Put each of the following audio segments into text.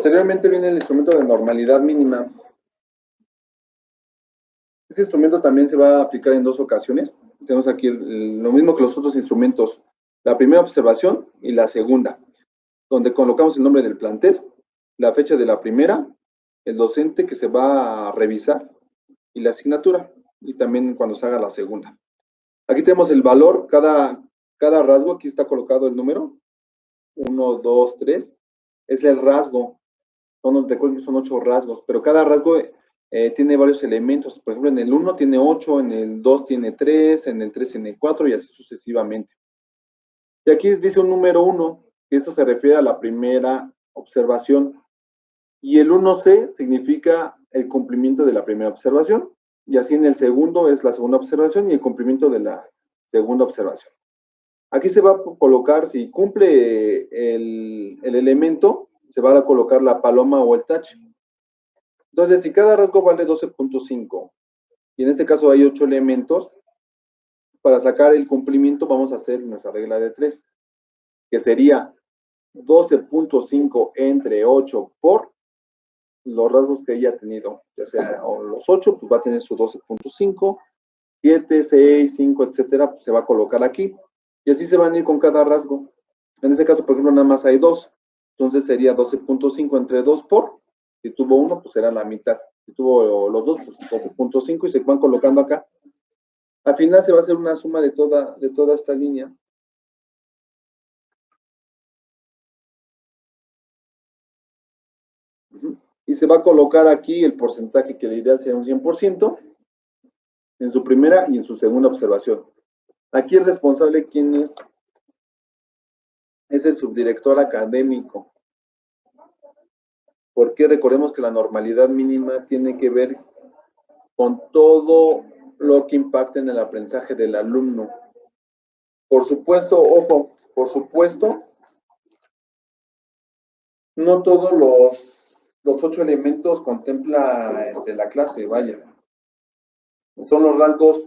Posteriormente viene el instrumento de normalidad mínima. Este instrumento también se va a aplicar en dos ocasiones. Tenemos aquí lo mismo que los otros instrumentos, la primera observación y la segunda, donde colocamos el nombre del plantel, la fecha de la primera, el docente que se va a revisar y la asignatura, y también cuando se haga la segunda. Aquí tenemos el valor, cada rasgo, aquí está colocado el número, 1, 2, 3, es el rasgo. Recuerden que son 8 rasgos, pero cada rasgo tiene varios elementos. Por ejemplo, en el 1 tiene 8, en el 2 tiene 3, en el 3 tiene 4 y así sucesivamente. Y aquí dice un número 1, que esto se refiere a la primera observación. Y el 1C significa el cumplimiento de la primera observación. Y así en el segundo es la segunda observación y el cumplimiento de la segunda observación. Aquí se va a colocar, si cumple el elemento, se va a colocar la paloma o el tache. Entonces, si cada rasgo vale 12.5, y en este caso hay 8 elementos, para sacar el cumplimiento vamos a hacer nuestra regla de 3, que sería 12.5 entre 8 por los rasgos que haya tenido, ya sea o los 8, pues va a tener su 12.5, 7, 6, 5, etcétera, pues se va a colocar aquí, y así se van a ir con cada rasgo. En este caso, por ejemplo, nada más hay 2, entonces sería 12.5 entre 2 por, si tuvo 1, pues será la mitad, si tuvo los 2, pues 12.5 y se van colocando acá. Al final se va a hacer una suma de toda esta línea. Y se va a colocar aquí el porcentaje que le ideal sea un 100% en su primera y en su segunda observación. Aquí el responsable, ¿quién es? Es el subdirector académico. Porque recordemos que la normalidad mínima tiene que ver con todo lo que impacta en el aprendizaje del alumno. Por supuesto, ojo, por supuesto, no todos los 8 elementos contempla la clase, vaya. Son los rasgos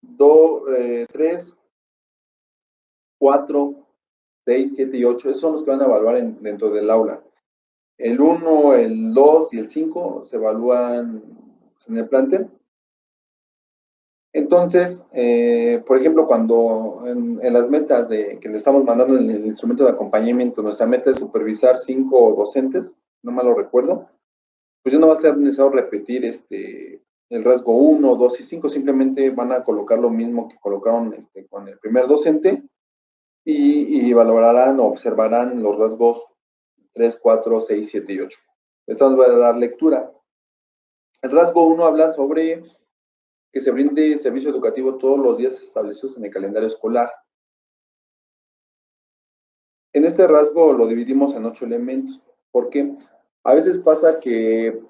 2, 3, 4, 6, 7 y 8. Esos son los que van a evaluar dentro del aula. El 1, el 2 y el 5 se evalúan en el plantel. Entonces, por ejemplo, cuando en las metas que le estamos mandando en el instrumento de acompañamiento, nuestra meta es supervisar 5 docentes, no mal lo recuerdo, pues ya no va a ser necesario repetir el rasgo 1, 2 y 5, simplemente van a colocar lo mismo que colocaron con el primer docente y valorarán o observarán los rasgos 3, 4, 6, 7 y 8. Entonces voy a dar lectura. El rasgo 1 habla sobre que se brinde servicio educativo todos los días establecidos en el calendario escolar. En este rasgo lo dividimos en 8 elementos. ¿Por qué? A veces pasa que,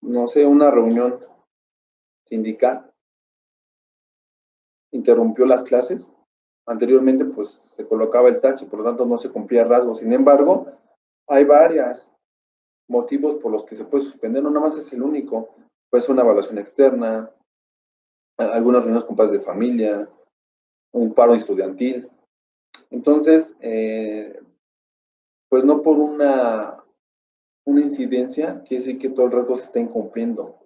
no sé, una reunión sindical interrumpió las clases. Anteriormente, pues, se colocaba el tache, por lo tanto, no se cumplía el rasgo. Sin embargo, hay varios motivos por los que se puede suspender, no nada más es el único. Puede ser una evaluación externa, algunas reuniones con padres de familia, un paro estudiantil. Entonces, pues no por una incidencia quiere decir que todo el rasgo se está incumpliendo.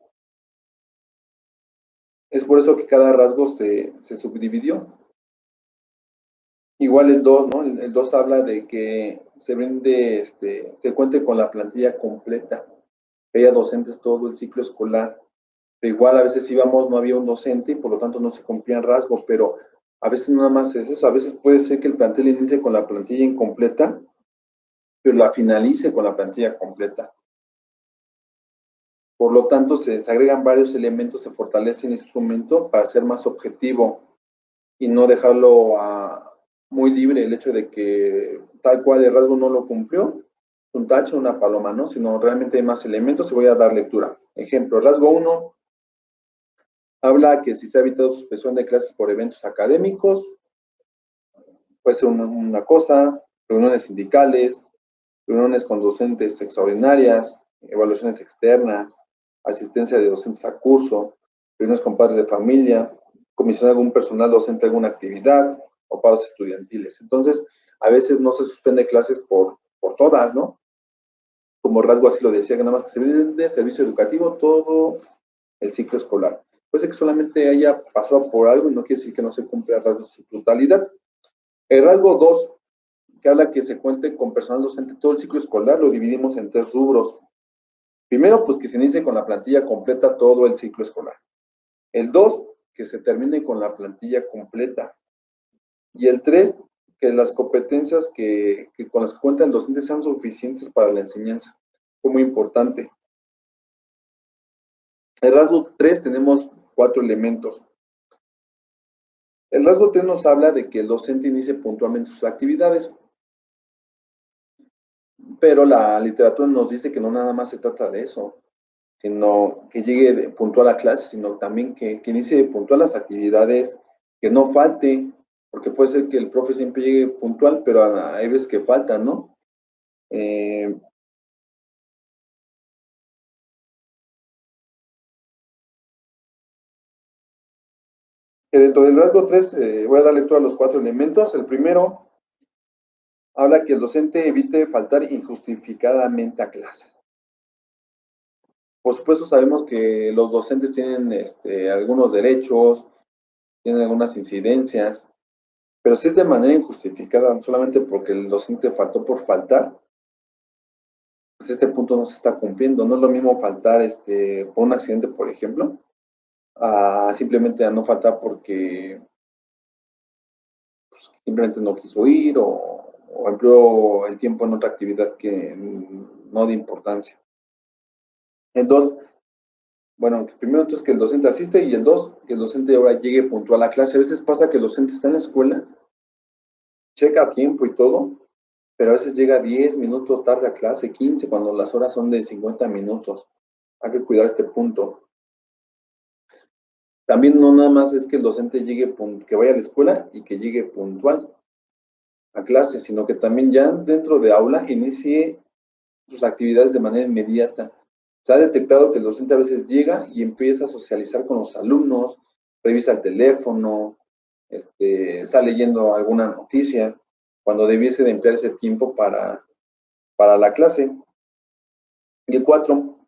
Es por eso que cada rasgo se subdividió. Igual el 2, ¿no? El 2 habla de que se brinde, se cuente con la plantilla completa, que haya docentes todo el ciclo escolar. Pero igual a veces íbamos, no había un docente y por lo tanto no se cumplían rasgos, pero a veces nada más es eso. A veces puede ser que el plantel inicie con la plantilla incompleta, pero la finalice con la plantilla completa. Por lo tanto, se agregan varios elementos, se fortalece el instrumento para ser más objetivo y no dejarlo muy libre el hecho de que tal cual el rasgo no lo cumplió, un tache, una paloma, ¿no? Sino realmente hay más elementos y voy a dar lectura. Ejemplo, rasgo 1 habla que si se ha evitado suspensión de clases por eventos académicos, puede ser una cosa, reuniones sindicales, reuniones con docentes extraordinarias, evaluaciones externas, asistencia de docentes a curso, reuniones con padres de familia, comisión de algún personal docente a alguna actividad o paros estudiantiles. Entonces, a veces no se suspende clases por todas, ¿no? como rasgo así lo decía, que nada más que se brinde servicio educativo todo el ciclo escolar. Puede ser que solamente haya pasado por algo y no quiere decir que no se cumpla el rasgo en su totalidad. El rasgo 2, que habla que se cuente con personal docente todo el ciclo escolar, lo dividimos en 3 rubros. Primero, pues que se inicie con la plantilla completa todo el ciclo escolar. El 2, que se termine con la plantilla completa. Y el 3, que las competencias que con las que cuenta el docente sean suficientes para la enseñanza. Fue muy importante. El rasgo 3 tenemos 4 elementos. El rasgo 3 nos habla de que el docente inicie puntualmente sus actividades, pero la literatura nos dice que no nada más se trata de eso, sino que llegue puntual a clase, sino también que inicie puntual las actividades, que no falte, porque puede ser que el profe siempre llegue puntual, pero hay veces que falta, ¿no? Dentro del rasgo 3 voy a dar lectura a los 4 elementos. El primero habla que el docente evite faltar injustificadamente a clases. Por supuesto, sabemos que los docentes tienen algunos derechos, tienen algunas incidencias, pero si es de manera injustificada, solamente porque el docente faltó por faltar, pues este punto no se está cumpliendo. No es lo mismo faltar por un accidente, por ejemplo, a simplemente a no faltar porque pues, simplemente no quiso ir o empleó el tiempo en otra actividad que no de importancia. El 2, bueno, primero entonces que el docente asiste y el 2, que el docente ahora llegue puntual a la clase. A veces pasa que el docente está en la escuela, checa a tiempo y todo, pero a veces llega 10 minutos tarde a clase, 15, cuando las horas son de 50 minutos. Hay que cuidar este punto. También no nada más es que el docente llegue, que vaya a la escuela y que llegue puntual a clase, sino que también ya dentro de aula inicie sus actividades de manera inmediata. Se ha detectado que el docente a veces llega y empieza a socializar con los alumnos, revisa el teléfono, está leyendo alguna noticia, cuando debiese de emplear ese tiempo para la clase. Y el 4,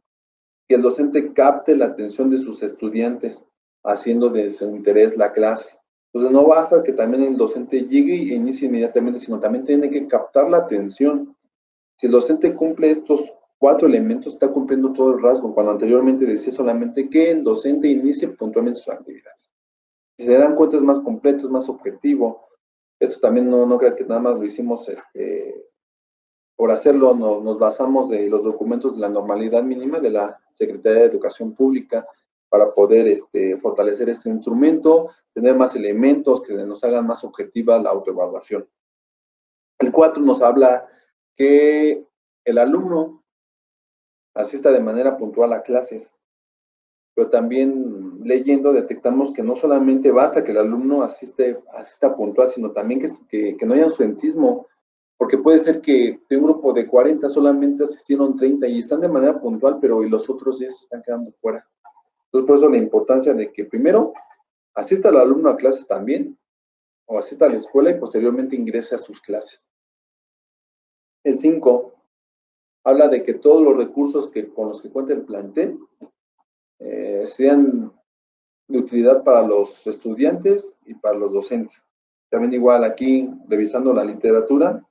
que el docente capte la atención de sus estudiantes, haciendo de su interés la clase. Entonces no basta que también el docente llegue e inicie inmediatamente, sino también tiene que captar la atención. Si el docente cumple estos 4 elementos, está cumpliendo todo el rasgo, cuando anteriormente decía solamente que el docente inicie puntualmente sus actividades. Si se dan cuenta es más completo, es más objetivo. Esto también no creo que nada más lo hicimos por hacerlo, nos basamos de los documentos de la normalidad mínima de la Secretaría de Educación Pública para poder fortalecer este instrumento, tener más elementos que nos hagan más objetiva la autoevaluación. El 4 nos habla que el alumno asista de manera puntual a clases, pero también leyendo detectamos que no solamente basta que el alumno asista puntual, sino también que no haya ausentismo, porque puede ser que de un grupo de 40 solamente asistieron 30 y están de manera puntual, pero y los otros 10 se están quedando fuera. Entonces, por eso la importancia de que primero asista el alumno a clases también, o asista a la escuela y posteriormente ingrese a sus clases. El 5 habla de que todos los recursos con los que cuenta el plantel sean de utilidad para los estudiantes y para los docentes. También igual aquí, revisando la literatura,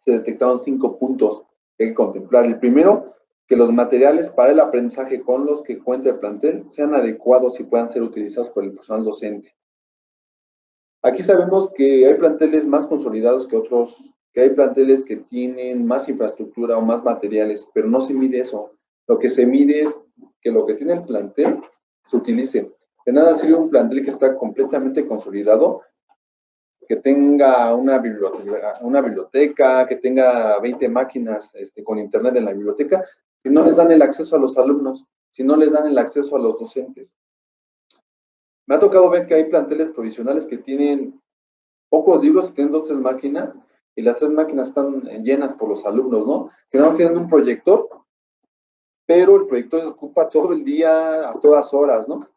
se detectaron 5 puntos que hay que contemplar. El primero, que los materiales para el aprendizaje con los que cuenta el plantel sean adecuados y puedan ser utilizados por el personal docente. Aquí sabemos que hay planteles más consolidados que otros, que hay planteles que tienen más infraestructura o más materiales, pero no se mide eso. Lo que se mide es que lo que tiene el plantel se utilice. De nada sirve un plantel que está completamente consolidado, que tenga una biblioteca, que tenga 20 máquinas con internet en la biblioteca, si no les dan el acceso a los alumnos, si no les dan el acceso a los docentes. Me ha tocado ver que hay planteles provisionales que tienen pocos libros, que tienen 2 o 3 máquinas, y las 3 máquinas están llenas por los alumnos, ¿no? Que no tienen un proyector, pero el proyector se ocupa todo el día, a todas horas, ¿no?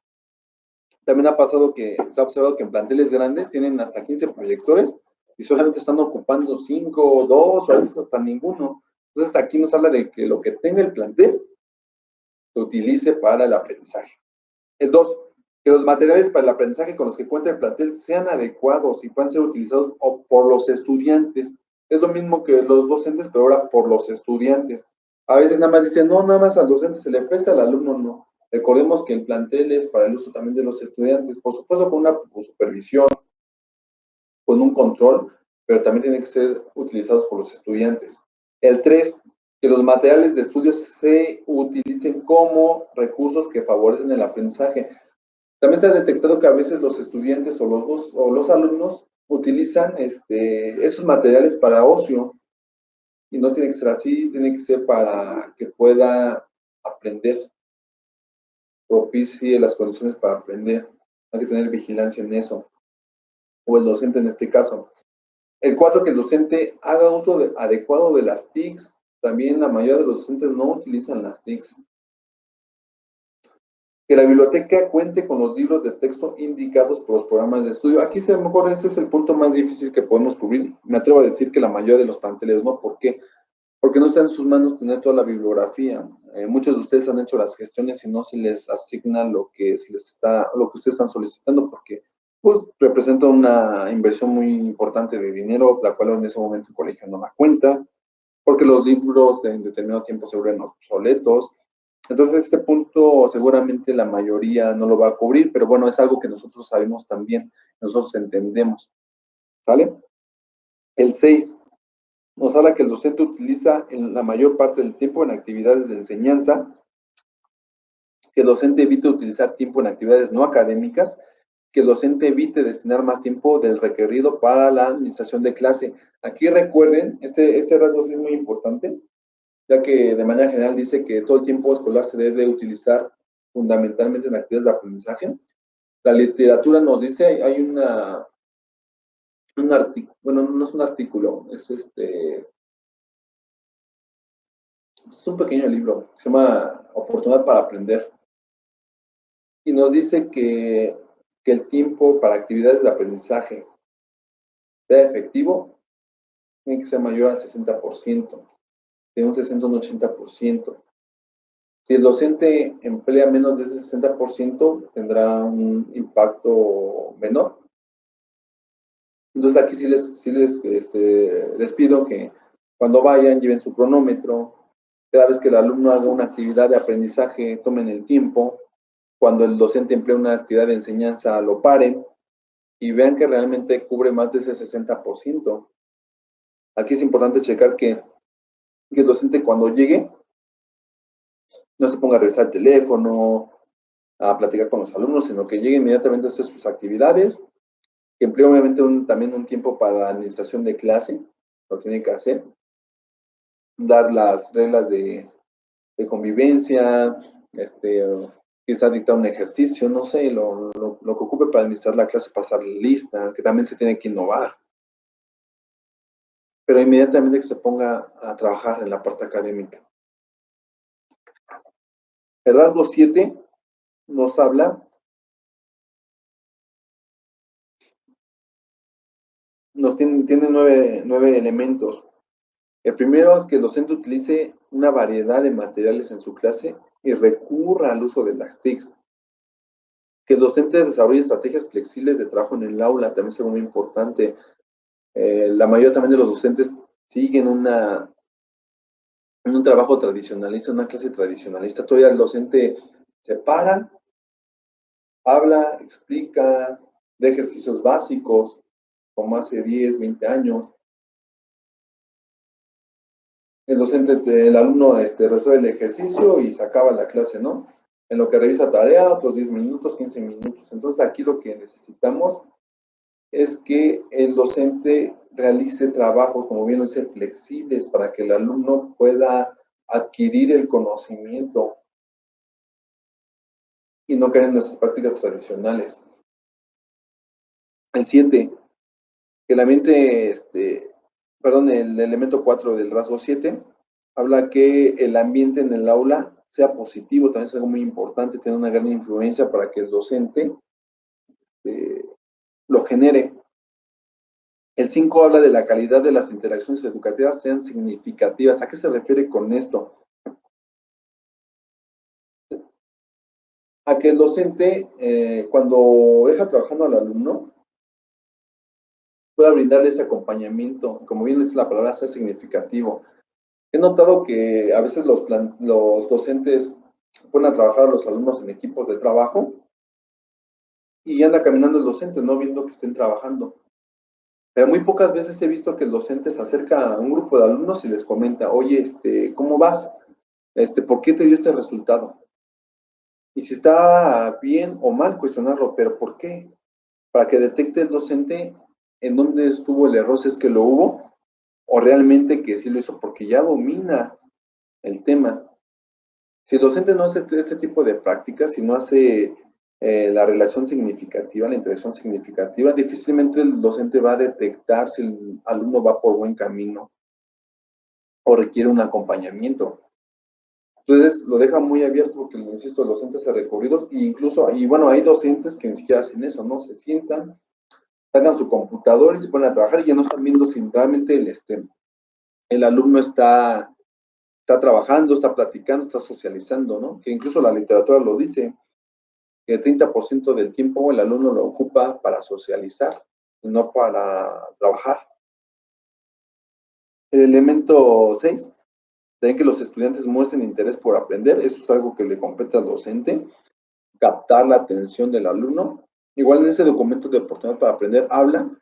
También ha pasado que se ha observado que en planteles grandes tienen hasta 15 proyectores y solamente están ocupando 5, 2 o a veces hasta ninguno. Entonces aquí nos habla de que lo que tenga el plantel se utilice para el aprendizaje. El 2, que los materiales para el aprendizaje con los que cuenta el plantel sean adecuados y puedan ser utilizados por los estudiantes. Es lo mismo que los docentes, pero ahora por los estudiantes. A veces nada más dicen, no, nada más al docente se le presta, al alumno no. Recordemos que el plantel es para el uso también de los estudiantes, por supuesto con una supervisión, con un control, pero también tienen que ser utilizados por los estudiantes. El 3, que los materiales de estudio se utilicen como recursos que favorecen el aprendizaje. También se ha detectado que a veces los estudiantes o los alumnos utilizan esos materiales para ocio y no tiene que ser así, tiene que ser para que pueda aprender, propicie las condiciones para aprender. Hay que tener vigilancia en eso, o el docente en este caso. El 4, que el docente haga uso adecuado de las TICs. También la mayoría de los docentes no utilizan las TICs. Que la biblioteca cuente con los libros de texto indicados por los programas de estudio. Aquí a lo mejor ese es el punto más difícil que podemos cubrir. Me atrevo a decir que la mayoría de los planteles no. ¿Por qué? Porque no está en sus manos tener toda la bibliografía. Muchos de ustedes han hecho las gestiones y no se les asigna lo que ustedes están solicitando, porque pues representa una inversión muy importante de dinero, la cual en ese momento el colegio no la cuenta, porque los libros en determinado tiempo se vuelven obsoletos. Entonces, este punto seguramente la mayoría no lo va a cubrir, pero bueno, es algo que nosotros sabemos también, nosotros entendemos. ¿Sale? El 6 nos habla que el docente utiliza en la mayor parte del tiempo en actividades de enseñanza, que el docente evite utilizar tiempo en actividades no académicas, que el docente evite destinar más tiempo del requerido para la administración de clase. Aquí recuerden, este rasgo sí es muy importante, ya que de manera general dice que todo el tiempo escolar se debe utilizar fundamentalmente en actividades de aprendizaje. La literatura nos dice, hay un artículo, bueno, no es un artículo, es un pequeño libro, se llama Oportunidad para Aprender, y nos dice que el tiempo para actividades de aprendizaje sea efectivo, tiene que ser mayor al 60%, de un 60 a un 80%. Si el docente emplea menos de ese 60%, tendrá un impacto menor. Entonces aquí les pido que cuando vayan lleven su cronómetro, cada vez que el alumno haga una actividad de aprendizaje, tomen el tiempo, cuando el docente emplea una actividad de enseñanza, lo paren y vean que realmente cubre más de ese 60%. Aquí es importante checar que el docente cuando llegue no se ponga a revisar el teléfono, a platicar con los alumnos, sino que llegue inmediatamente a hacer sus actividades, que emplee obviamente también un tiempo para la administración de clase, lo tiene que hacer, dar las reglas de convivencia, quizá dictar un ejercicio, no sé, lo que ocupe para administrar la clase, pasar lista, que también se tiene que innovar, pero inmediatamente que se ponga a trabajar en la parte académica. El rasgo 7 nos habla, tiene nueve elementos. El primero es que el docente utilice una variedad de materiales en su clase y recurra al uso de las TICs. Que el docente desarrolle estrategias flexibles de trabajo en el aula, también es algo muy importante. La mayoría también de los docentes siguen un trabajo tradicionalista, una clase tradicionalista. Todavía el docente se para, habla, explica, de ejercicios básicos, como hace 10, 20 años. El docente, el alumno resuelve el ejercicio y se acaba la clase, ¿no? En lo que revisa tarea, otros 10 minutos, 15 minutos. Entonces aquí lo que necesitamos es que el docente realice trabajos, como bien lo dice, flexibles para que el alumno pueda adquirir el conocimiento y no caer en nuestras prácticas tradicionales. El 7, que el ambiente, el elemento 4 del rasgo 7, habla que el ambiente en el aula sea positivo, también es algo muy importante, tener una gran influencia para que el docente lo genere. El 5 habla de la calidad de las interacciones educativas sean significativas. ¿A qué se refiere con esto? A que el docente, cuando deja trabajando al alumno, pueda brindarle ese acompañamiento, como bien dice la palabra, sea significativo. He notado que a veces los docentes ponen a trabajar a los alumnos en equipos de trabajo y anda caminando el docente, no viendo que estén trabajando. Pero muy pocas veces he visto que el docente se acerca a un grupo de alumnos y les comenta, oye, ¿cómo vas? ¿Por qué te dio este resultado? Y si está bien o mal, cuestionarlo, pero ¿por qué? Para que detecte el docente en dónde estuvo el error, si es que lo hubo, o realmente que sí lo hizo porque ya domina el tema. Si el docente no hace este tipo de prácticas, si no hace la relación significativa, la interacción significativa, difícilmente el docente va a detectar si el alumno va por buen camino o requiere un acompañamiento. Entonces lo deja muy abierto porque, insisto, los docentes a recorridos e incluso, y bueno, hay docentes que ni siquiera hacen eso, ¿no? Se sientan, sacan su computador y se ponen a trabajar y ya no están viendo si realmente el alumno está trabajando, está platicando, está socializando, ¿no? Que incluso la literatura lo dice, que el 30% del tiempo el alumno lo ocupa para socializar y no para trabajar. El elemento 6, también que los estudiantes muestren interés por aprender, eso es algo que le compete al docente, captar la atención del alumno. Igual en ese documento de oportunidad para aprender habla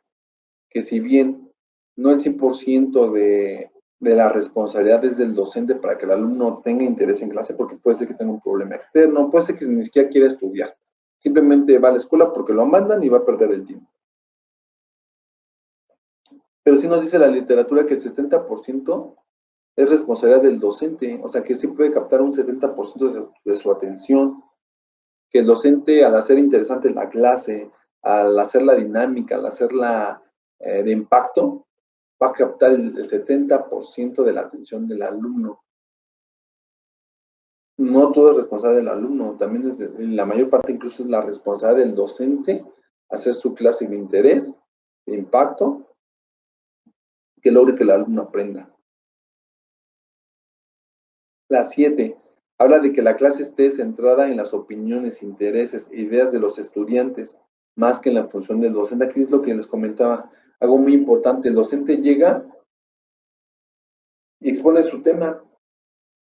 que si bien no el 100% de la responsabilidad es del docente para que el alumno tenga interés en clase, porque puede ser que tenga un problema externo, puede ser que ni siquiera quiera estudiar, simplemente va a la escuela porque lo mandan y va a perder el tiempo. Pero sí nos dice la literatura que el 70% es responsabilidad del docente, o sea que sí puede captar un 70% de su atención, que el docente al hacer interesante la clase, al hacerla dinámica, al hacerla de impacto, va a captar el 70% de la atención del alumno. No todo es responsable del alumno, también la mayor parte incluso es la responsabilidad del docente hacer su clase de interés, de impacto, que logre que el alumno aprenda. La 7 habla de que la clase esté centrada en las opiniones, intereses e ideas de los estudiantes, más que en la función del docente. Aquí es lo que les comentaba, algo muy importante, el docente llega y expone su tema,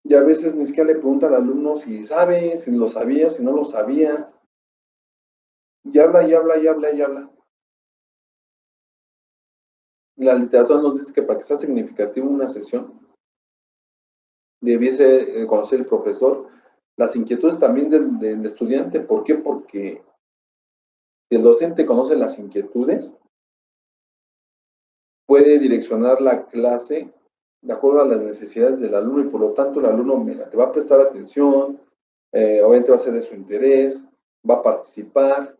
y a veces ni siquiera le pregunta al alumno si sabe, si lo sabía, si no lo sabía, y habla, y habla, y habla, y habla. La literatura nos dice que para que sea significativo una sesión, debiese conocer el profesor las inquietudes también del estudiante. ¿Por qué? Porque si el docente conoce las inquietudes, puede direccionar la clase de acuerdo a las necesidades del alumno y por lo tanto el alumno, mira, te va a prestar atención, obviamente va a ser de su interés, va a participar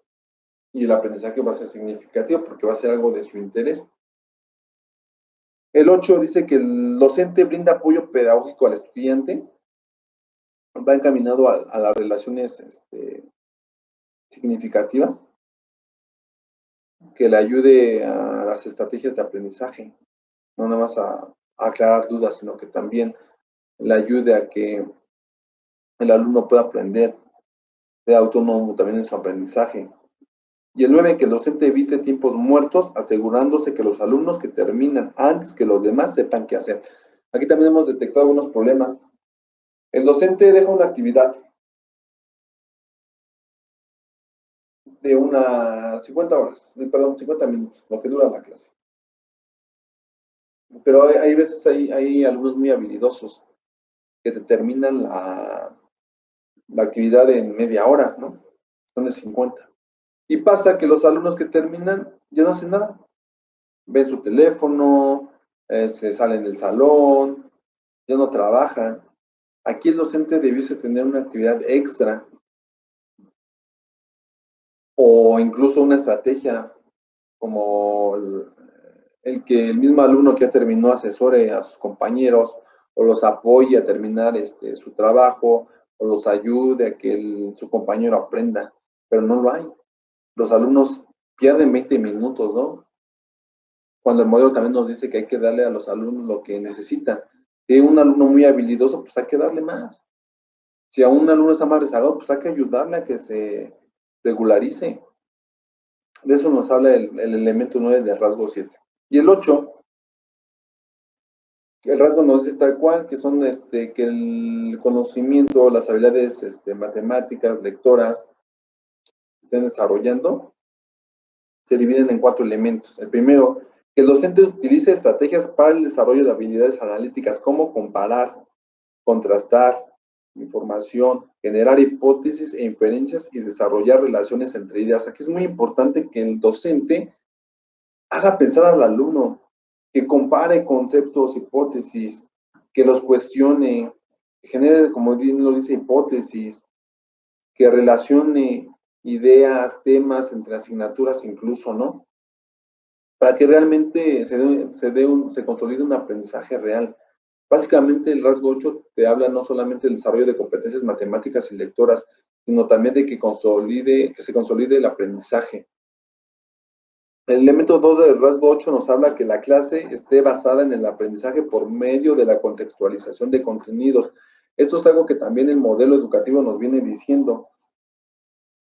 y el aprendizaje va a ser significativo porque va a ser algo de su interés. El 8 dice que el docente brinda apoyo pedagógico al estudiante, va encaminado a las relaciones significativas, que le ayude a las estrategias de aprendizaje, no nada más a aclarar dudas, sino que también le ayude a que el alumno pueda aprender, sea autónomo también en su aprendizaje. Y el 9, que el docente evite tiempos muertos, asegurándose que los alumnos que terminan antes que los demás sepan qué hacer. Aquí también hemos detectado algunos problemas. El docente deja una actividad de unas 50 horas, perdón, 50 minutos, lo que dura la clase. Pero hay veces hay alumnos muy habilidosos que te terminan la actividad en media hora, ¿no? Son de 50. Y pasa que los alumnos que terminan ya no hacen nada. Ven su teléfono, se salen del salón, ya no trabajan. Aquí el docente debiese tener una actividad extra o incluso una estrategia como el que el mismo alumno que ya terminó asesore a sus compañeros o los apoye a terminar su trabajo o los ayude a que su compañero aprenda, pero no lo hay. Los alumnos pierden 20 minutos, ¿no? cuando el modelo también nos dice que hay que darle a los alumnos lo que necesitan. Si hay un alumno muy habilidoso, pues hay que darle más. Si a un alumno está más rezagado, pues hay que ayudarle a que se regularice. De eso nos habla el elemento 9 del rasgo 7. Y el 8, el rasgo nos dice tal cual, que son que el conocimiento, las habilidades matemáticas, lectoras, estén desarrollando, se dividen en 4 elementos. El primero, que el docente utilice estrategias para el desarrollo de habilidades analíticas, como comparar, contrastar información, generar hipótesis e inferencias y desarrollar relaciones entre ideas. Aquí es muy importante que el docente haga pensar al alumno, que compare conceptos, hipótesis, que los cuestione, que genere, como bien lo dice, hipótesis, que relacione ideas, temas entre asignaturas incluso, ¿no? Para que realmente se consolide un aprendizaje real. Básicamente el rasgo 8 te habla no solamente del desarrollo de competencias matemáticas y lectoras, sino también de que se consolide el aprendizaje. El elemento 2 del rasgo 8 nos habla que la clase esté basada en el aprendizaje por medio de la contextualización de contenidos. Esto es algo que también el modelo educativo nos viene diciendo.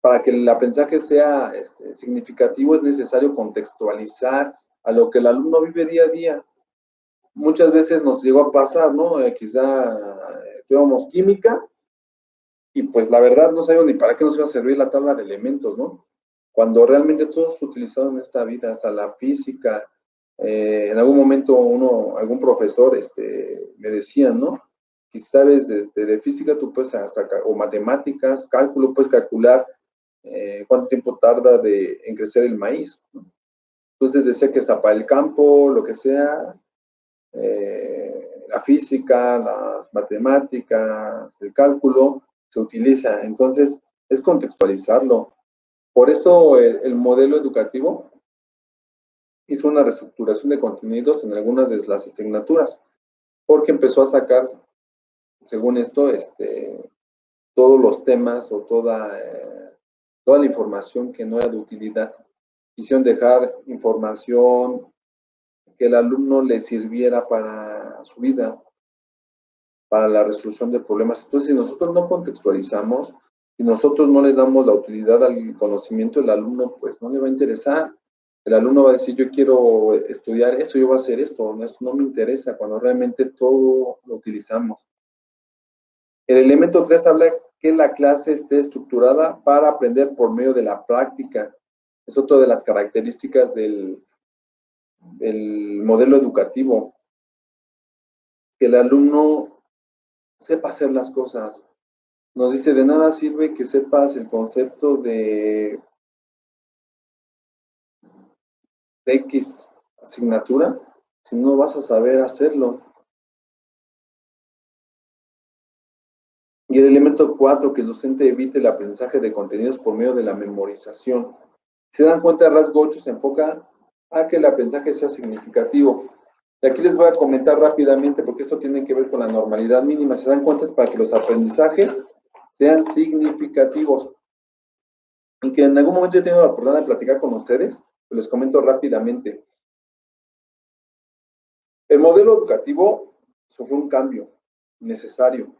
Para que el aprendizaje sea significativo es necesario contextualizar a lo que el alumno vive día a día. Muchas veces nos llegó a pasar, ¿no? Quizá estudiamos química y pues la verdad no sabemos ni para qué nos iba a servir la tabla de elementos, ¿no? Cuando realmente todo es utilizado en esta vida, hasta la física. En algún momento algún profesor me decía, ¿no? Que si sabes de física, tú puedes o matemáticas, cálculo, puedes calcular cuánto tiempo tarda en crecer el maíz, ¿no? Entonces decía que hasta para el campo, lo que sea, la física, las matemáticas, el cálculo, se utiliza. Entonces, es contextualizarlo. Por eso el modelo educativo hizo una reestructuración de contenidos en algunas de las asignaturas, porque empezó a sacar, según esto, todos los temas o toda la información que no era de utilidad. Quisieron dejar información que el alumno le sirviera para su vida, para la resolución de problemas. Entonces, si nosotros no contextualizamos, si nosotros no le damos la utilidad al conocimiento, el alumno pues no le va a interesar. El alumno va a decir, yo quiero estudiar esto, yo voy a hacer esto no me interesa, cuando realmente todo lo utilizamos. El elemento 3 habla que la clase esté estructurada para aprender por medio de la práctica. Es otra de las características del modelo educativo, que el alumno sepa hacer las cosas. Nos dice, de nada sirve que sepas el concepto de X asignatura si no vas a saber hacerlo. Y el elemento 4, que el docente evite el aprendizaje de contenidos por medio de la memorización. Si se dan cuenta, el rasgo 8 se enfoca a que el aprendizaje sea significativo. Y aquí les voy a comentar rápidamente, porque esto tiene que ver con la normalidad mínima. Si se dan cuenta, es para que los aprendizajes sean significativos. Y que en algún momento yo tengo la oportunidad de platicar con ustedes, les comento rápidamente. El modelo educativo sufrió un cambio necesario.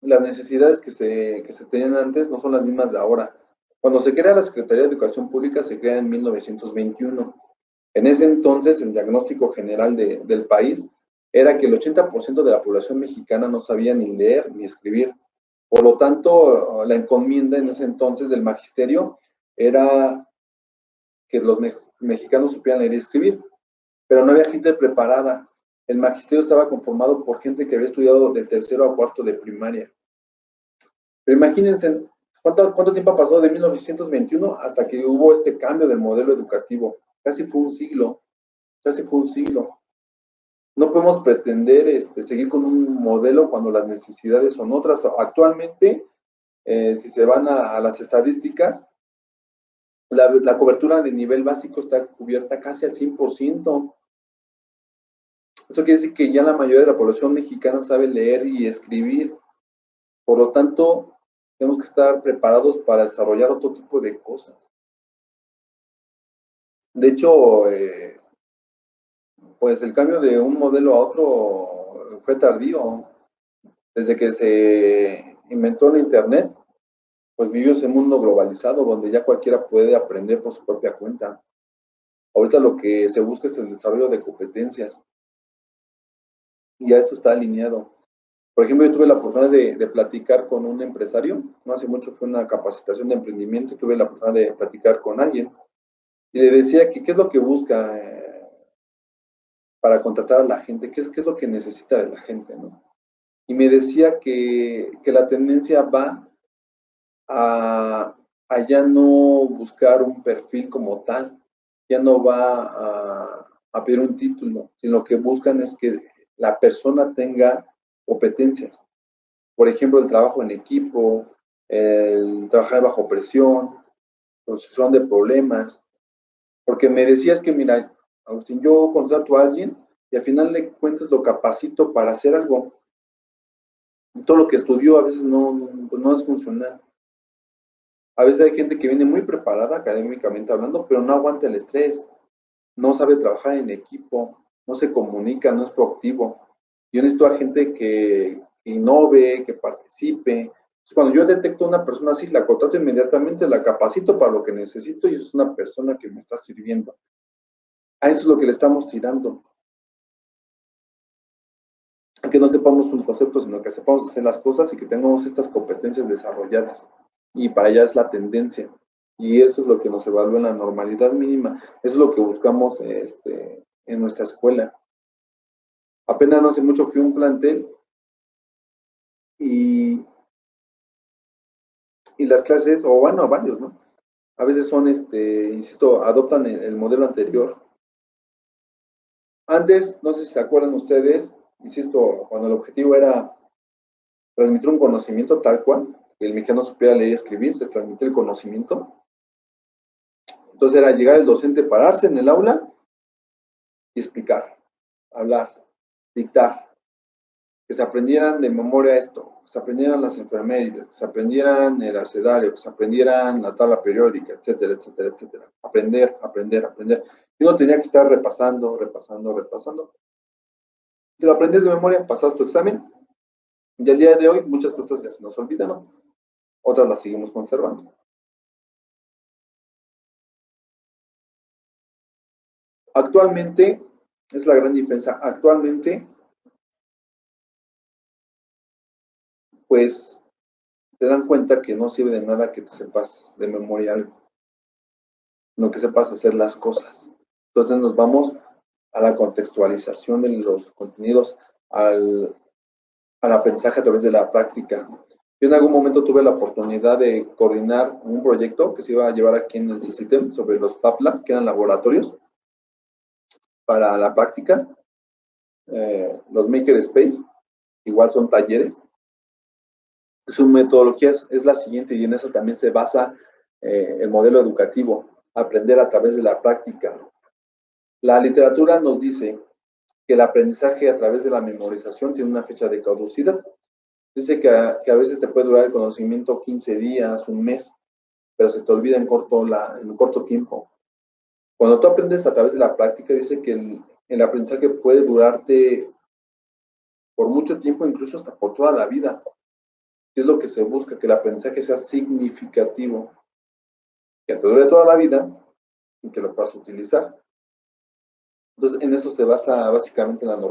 Las necesidades que se tenían antes no son las mismas de ahora. Cuando se crea la Secretaría de Educación Pública, se crea en 1921. En ese entonces, el diagnóstico general del país era que el 80% de la población mexicana no sabía ni leer ni escribir. Por lo tanto, la encomienda en ese entonces del magisterio era que los mexicanos supieran leer y escribir, pero no había gente preparada. El magisterio estaba conformado por gente que había estudiado de tercero a cuarto de primaria. Pero imagínense, ¿cuánto tiempo ha pasado de 1921 hasta que hubo este cambio del modelo educativo? Casi fue un siglo, casi fue un siglo. No podemos pretender seguir con un modelo cuando las necesidades son otras. Actualmente, si se van a las estadísticas, la cobertura de nivel básico está cubierta casi al 100%. Eso quiere decir que ya la mayoría de la población mexicana sabe leer y escribir. Por lo tanto, tenemos que estar preparados para desarrollar otro tipo de cosas. De hecho, pues el cambio de un modelo a otro fue tardío. Desde que se inventó el Internet, pues vivimos en un mundo globalizado donde ya cualquiera puede aprender por su propia cuenta. Ahorita lo que se busca es el desarrollo de competencias y ya eso está alineado. Por ejemplo, yo tuve la oportunidad de platicar con un empresario, no hace mucho fue una capacitación de emprendimiento y tuve la oportunidad de platicar con alguien y le decía que qué es lo que busca para contratar a la gente, qué es lo que necesita de la gente, ¿no? Y me decía que la tendencia va a, a ya no buscar un perfil como tal, ya no va a pedir un título, sino que buscan es que la persona tenga competencias. Por ejemplo, el trabajo en equipo, el trabajar bajo presión, solución de problemas. Porque me decías que, mira, Agustín, yo contrato a alguien y al final de cuentas lo capacito para hacer algo. Y todo lo que estudió a veces no es funcional. A veces hay gente que viene muy preparada académicamente hablando, pero no aguanta el estrés, no sabe trabajar en equipo, no se comunica, no es proactivo. Yo necesito a gente que innove, que participe. Entonces, cuando yo detecto a una persona así, la contrato inmediatamente, la capacito para lo que necesito y eso es una persona que me está sirviendo. A eso es lo que le estamos tirando. A que no sepamos un concepto, sino que sepamos hacer las cosas y que tengamos estas competencias desarrolladas. Y para allá es la tendencia. Y eso es lo que nos evalúa en la normalidad mínima. Eso es lo que buscamos en nuestra escuela. Apenas no hace mucho fui a un plantel y, y las clases, o bueno, varios, ¿no? A veces son, insisto, adoptan el modelo anterior. Antes, no sé si se acuerdan ustedes, insisto, cuando el objetivo era transmitir un conocimiento tal cual, que el mexicano supiera leer y escribir, se transmitía el conocimiento. Entonces era llegar el docente, pararse en el aula y explicar, hablar, dictar, que se aprendieran de memoria esto, que se aprendieran las enfermerides, que se aprendieran el abecedario, que se aprendieran la tabla periódica, etcétera, etcétera, etcétera. Aprender, aprender, aprender. Y uno tenía que estar repasando, repasando, repasando. Si lo aprendes de memoria, pasas tu examen. Y al día de hoy muchas cosas ya se nos olvidan, ¿no? Otras las seguimos conservando. Actualmente, es la gran diferencia, actualmente, pues te dan cuenta que no sirve de nada que te sepas de memoria algo, sino que sepas hacer las cosas. Entonces nos vamos a la contextualización de los contenidos, al aprendizaje a través de la práctica. Yo en algún momento tuve la oportunidad de coordinar un proyecto que se iba a llevar aquí en el CICITEM sobre los PAPLA, que eran laboratorios para la práctica. Los Maker Space, igual son talleres. Su metodología es la siguiente y en eso también se basa el modelo educativo, aprender a través de la práctica. La literatura nos dice que el aprendizaje a través de la memorización tiene una fecha de caducidad. Dice que a veces te puede durar el conocimiento 15 días, un mes, pero se te olvida en corto tiempo. Cuando tú aprendes a través de la práctica, dice que el aprendizaje puede durarte por mucho tiempo, incluso hasta por toda la vida. Es lo que se busca, que el aprendizaje sea significativo, que te dure toda la vida y que lo puedas utilizar. Entonces, en eso se basa básicamente la norma.